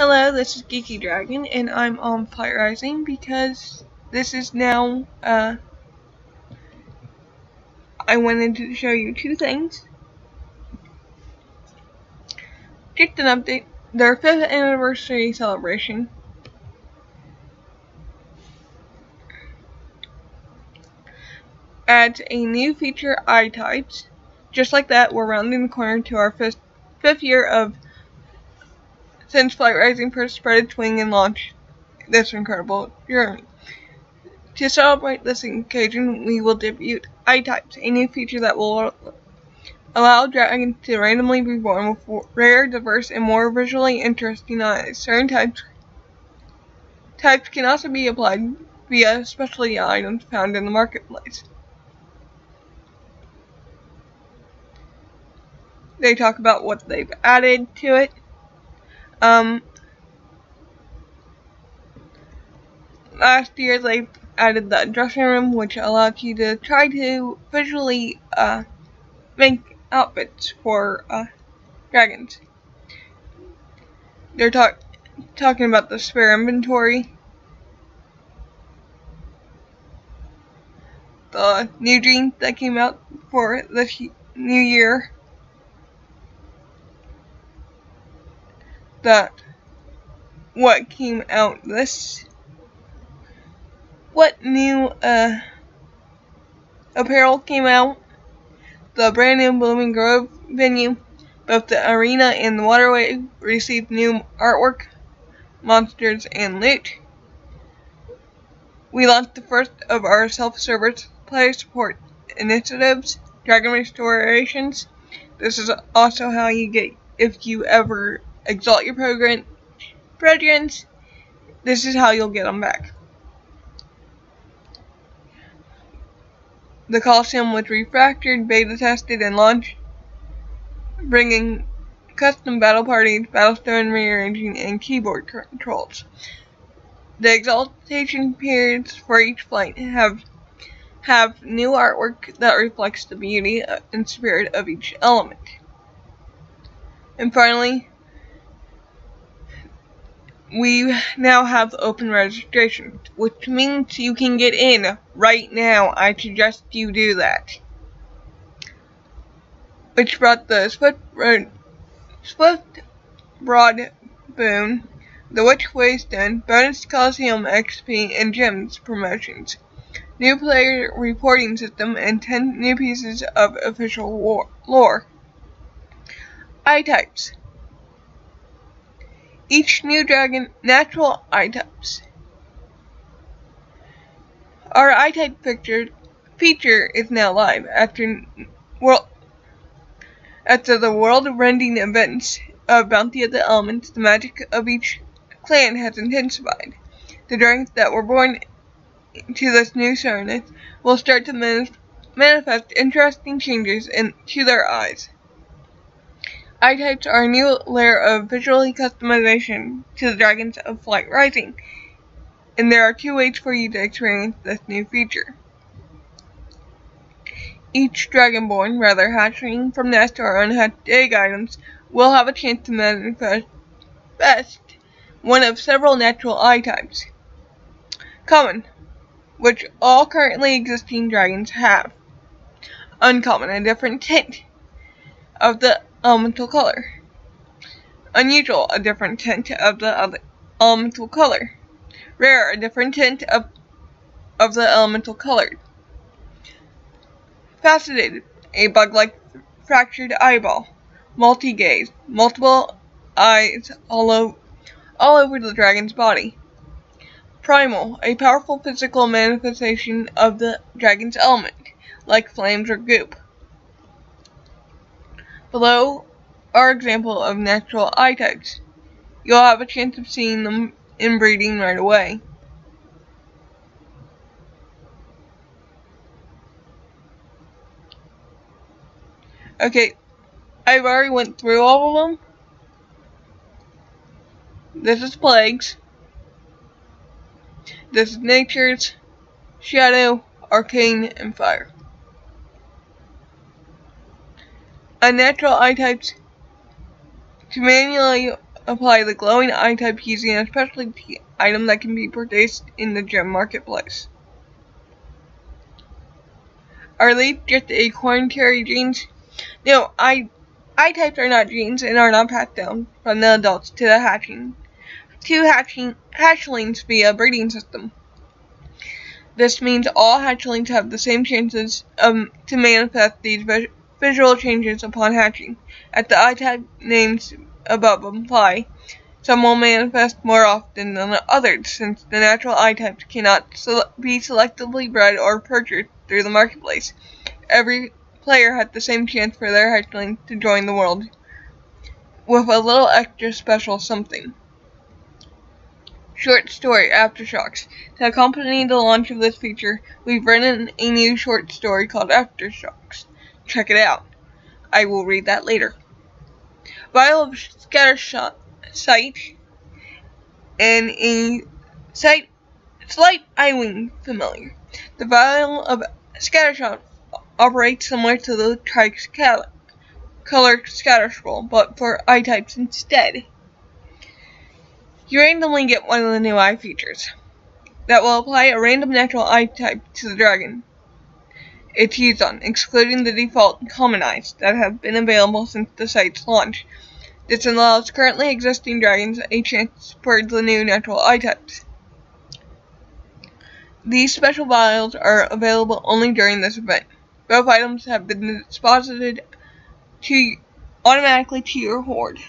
Hello, this is Geeky Dragon, and I'm on Flight Rising because this is now, I wanted to show you two things. Just an update, their 5th anniversary celebration adds a new feature, I-types. Just like that, we're rounding the corner to our fifth year since Flight Rising first spread its wing and launched this incredible journey. To celebrate this occasion, we will debut I-types, a new feature that will allow dragons to randomly be born with rare, diverse, and more visually interesting eyes. Certain types can also be applied via specialty items found in the marketplace. They talk about what they've added to it. Last year they added the dressing room, which allows you to try to visually make outfits for dragons. They're talking about the spare inventory, the new jeans that came out for this new year, what new apparel came out, the brand new Blooming Grove venue. Both the arena and the waterway received new artwork, monsters, and loot. We launched the first of our self-service player support initiatives, Dragon Restorations. This is also how you get, if you ever exalt your programs, this is how you'll get them back. The Coliseum was refactored, beta tested, and launched, bringing custom battle parties, battlestone rearranging, and keyboard controls. The exaltation periods for each flight have new artwork that reflects the beauty and spirit of each element. And finally, we now have open registration, which means you can get in right now. I suggest you do that. Which brought the Swift Broad Boon, the Witch Waystone, bonus Coliseum XP, and Gems promotions, new player reporting system, and 10 new pieces of official lore. I-types. Each new dragon natural I-types. Our I-type feature is now live after the world-rending events of Bounty of the Elements. The magic of each clan has intensified. The dragons that were born to this new sourness will start to manifest interesting changes to their eyes. I-types are a new layer of visual customization to the dragons of Flight Rising, and there are 2 ways for you to experience this new feature. Each dragonborn, hatchling from nest or unhatched egg items, will have a chance to manifest one of several natural I-types. Common, which all currently existing dragons have. Uncommon, a different tint of the elemental color. Unusual, a different tint of the other elemental color. Rare, a different tint of the elemental color. Fascinated, a bug-like fractured eyeball. Multi-gaze, multiple eyes all over the dragon's body. Primal, a powerful physical manifestation of the dragon's element, like flames or goop. Below are examples of natural I-types. You'll have a chance of seeing them in breeding right away. Okay, I've already went through all of them. This is Plagues. This is Nature's, Shadow, Arcane, and Fire. Unnatural I-types. To manually apply the glowing eye type using a specialty item that can be purchased in the gem marketplace. Are they just acorn-carry genes? No, eye types are not genes and are not passed down from the adults to the hatchlings via breeding system. This means all hatchlings have the same chances to manifest these visual changes upon hatching. As the eye type names above imply, some will manifest more often than others, since the natural eye types cannot be selectively bred or purchased through the marketplace. Every player has the same chance for their hatchling to join the world, with a little extra special something. Short story, Aftershocks. To accompany the launch of this feature, we've written a new short story called Aftershocks. Check it out. I will read that later. Vial of Scattershot Sight and a slight eye-wing familiar. The vial of Scattershot operates similar to the tricolor scatter scroll, but for eye types instead. You randomly get one of the new eye features that will apply a random natural eye type to the dragon it's used on, excluding the default common eyes that have been available since the site's launch. This allows currently existing dragons a chance for the new natural eye types. These special vials are available only during this event. Both items have been deposited automatically to your hoard.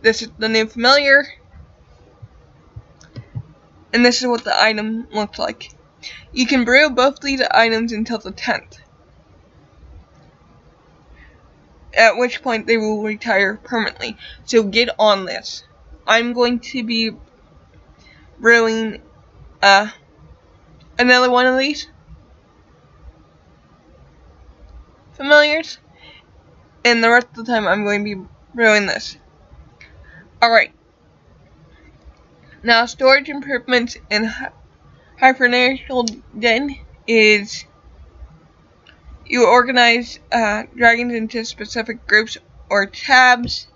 This is the new familiar, and this is what the item looks like. You can brew both these items until the 10th, at which point they will retire permanently. So get on this. I'm going to be brewing another one of these familiars, and the rest of the time I'm going to be brewing this. Alright. Now, storage improvements in Hypernational Den is you organize dragons into specific groups or tabs.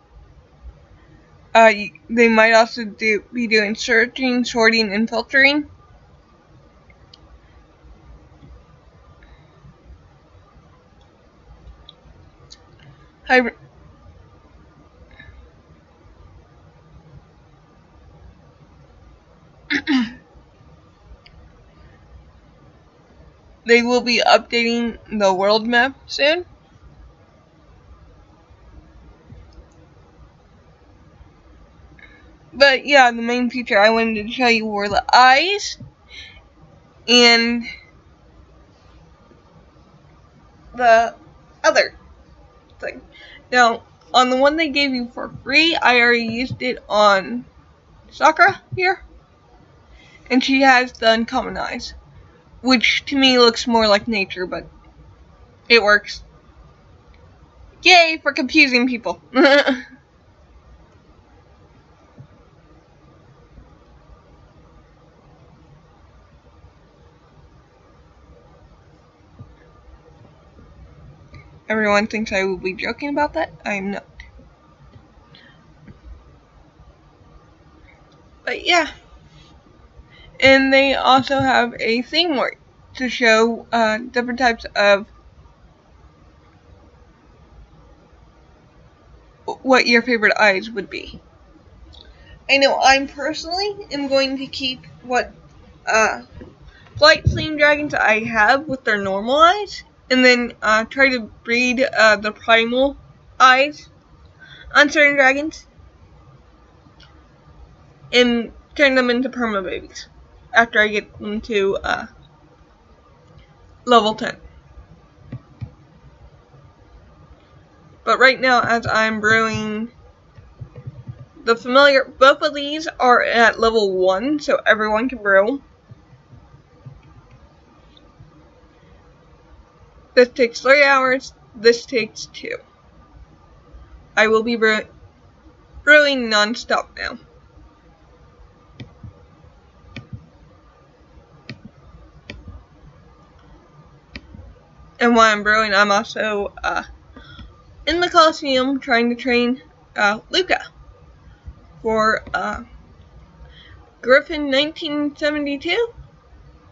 They might also be doing searching, sorting, and filtering. They will be updating the world map soon. But yeah, the main feature I wanted to show you were the eyes and the other thing. Now, on the one they gave you for free, I already used it on Sakura here, and she has the uncommon eyes, which to me looks more like nature, but it works. Yay for confusing people. Everyone thinks I will be joking about that. I am not. But yeah. And they also have a theme work to show different types of what your favorite eyes would be. I know I personally am going to keep what flight flame dragons I have with their normal eyes, and then try to breed the primal eyes on certain dragons and turn them into perma babies after I get them to level 10. But right now, as I'm brewing the familiar, both of these are at level 1, so everyone can brew. This takes 3 hours, this takes 2. I will be brewing non-stop now. And while I'm brewing, I'm also in the Coliseum trying to train Luca, for Griffin 1972,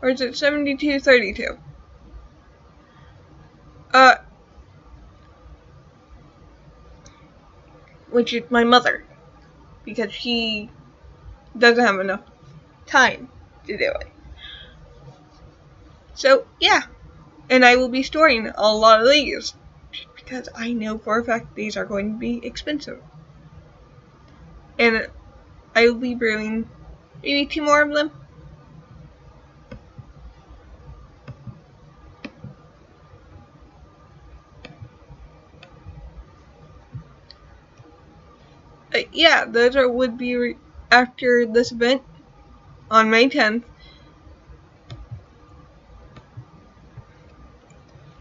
or is it 7232? Which is my mother, because she doesn't have enough time to do it. So yeah, and I will be storing a lot of these, because I know for a fact these are going to be expensive. And I will be brewing maybe 2 more of them. Yeah, those would be after this event on May 10th.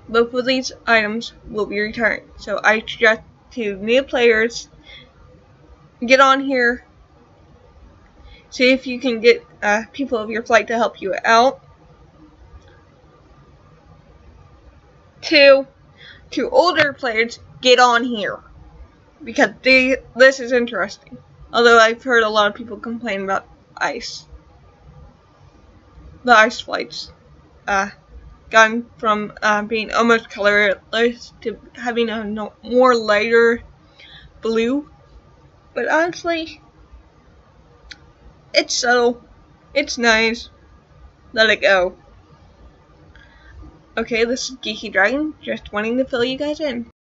Both of these items will be returned. So I suggest to new players, get on here, see if you can get people of your flight to help you out. To older players, get on here, because this is interesting. Although I've heard a lot of people complain about the ice flights. Gone from being almost colorless to having a more lighter blue. But honestly, it's subtle. It's nice. Let it go. Okay, this is Geeky Dragon, just wanting to fill you guys in.